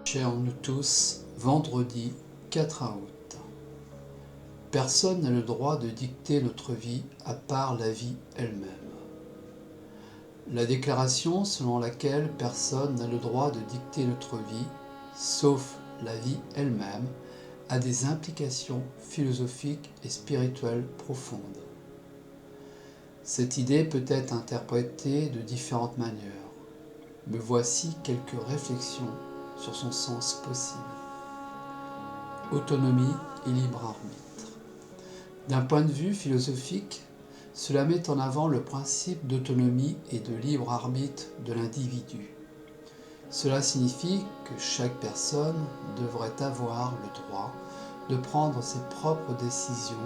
Chers nous tous, vendredi 4 août. Personne n'a le droit de dicter notre vie à part la vie elle-même. La déclaration selon laquelle personne n'a le droit de dicter notre vie, sauf la vie elle-même, a des implications philosophiques et spirituelles profondes. Cette idée peut être interprétée de différentes manières, mais voici quelques réflexions sur son sens possible. Autonomie et libre arbitre. D'un point de vue philosophique, cela met en avant le principe d'autonomie et de libre arbitre de l'individu. Cela signifie que chaque personne devrait avoir le droit de prendre ses propres décisions,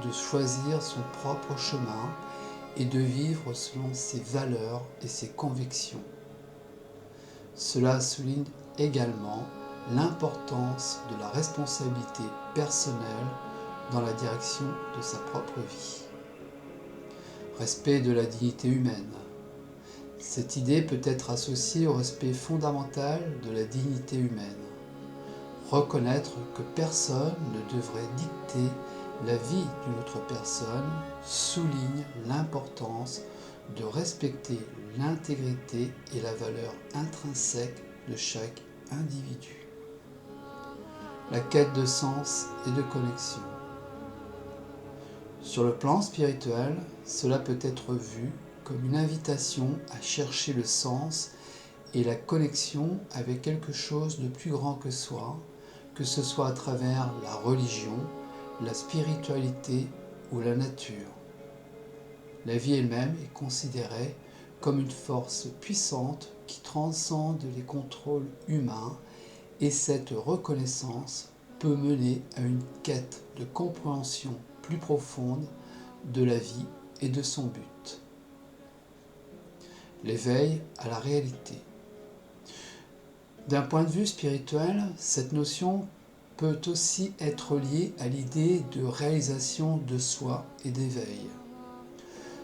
de choisir son propre chemin et de vivre selon ses valeurs et ses convictions. Cela souligne également l'importance de la responsabilité personnelle dans la direction de sa propre vie. Respect de la dignité humaine. Cette idée peut être associée au respect fondamental de la dignité humaine. Reconnaître que personne ne devrait dicter la vie d'une autre personne souligne l'importance de respecter l'intégrité et la valeur intrinsèque de chaque individu. La quête de sens et de connexion. Sur le plan spirituel, cela peut être vu comme une invitation à chercher le sens et la connexion avec quelque chose de plus grand que soi, que ce soit à travers la religion, la spiritualité ou la nature. La vie elle-même est considérée comme une force puissante qui transcende les contrôles humains et cette reconnaissance peut mener à une quête de compréhension plus profonde de la vie et de son but. L'éveil à la réalité. D'un point de vue spirituel, cette notion peut aussi être liée à l'idée de réalisation de soi et d'éveil.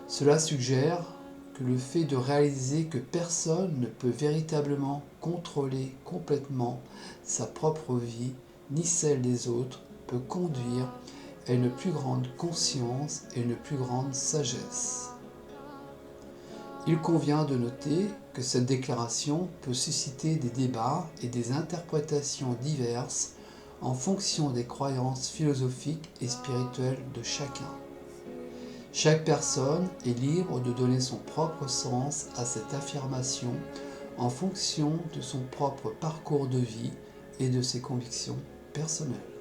Cela suggère que le fait de réaliser que personne ne peut véritablement contrôler complètement sa propre vie ni celle des autres peut conduire à une plus grande conscience et une plus grande sagesse. Il convient de noter que cette déclaration peut susciter des débats et des interprétations diverses en fonction des croyances philosophiques et spirituelles de chacun. Chaque personne est libre de donner son propre sens à cette affirmation en fonction de son propre parcours de vie et de ses convictions personnelles.